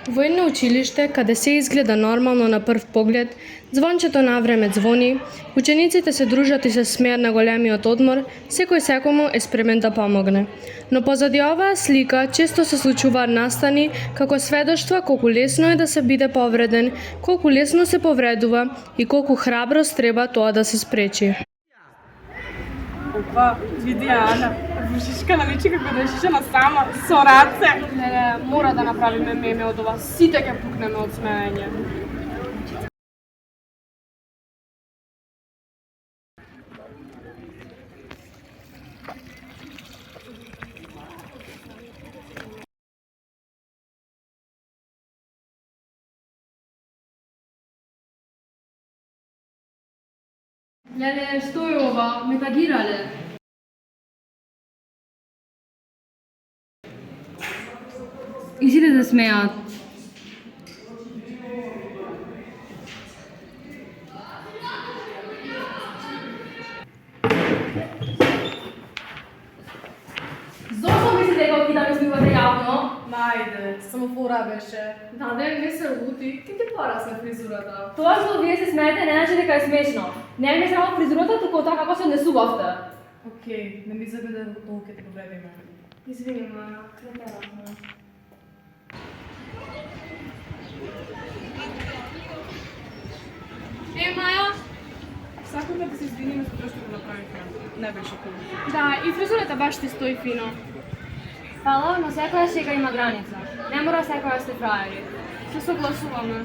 Во едно училиште, каде се изгледа нормално на прв поглед, звончето навреме звони, учениците се дружат и се смеат на големиот одмор, секој секому е спремен да помогне. Но позади оваа слика често се случуваат настани како сведоштва колку лесно е да се биде повреден, колку лесно се повредува и колку храброст треба тоа да се спречи. Опа, види Ана, Вушишка наличи како да е шишена сама, со раце. Не, мора да направиме меме од ова, сите ќе пукнеме од смеење. Леле, што е ова? Ме тагирале. И сите се смеат. Зошто мислите дека ги да ме снимате јавно? Најде, само фора беше. Да, не се лути. Ки ти порасна фризурата? Тоа што вие се смеете не значи дека е смешно. Не е само фризурата, туку тоа како се однесувавте. Океј, не мислевме да толку ќе те повредиме. Извини, Маја, не те разбрав. Маја? Сакаме да се извиниме за тоа што го направивме. Не беше кул. Да, и фризурата баш ти стои фино. Фала, но секоја шега има граница. Не мора секоја сте фраери. Се согласуваме.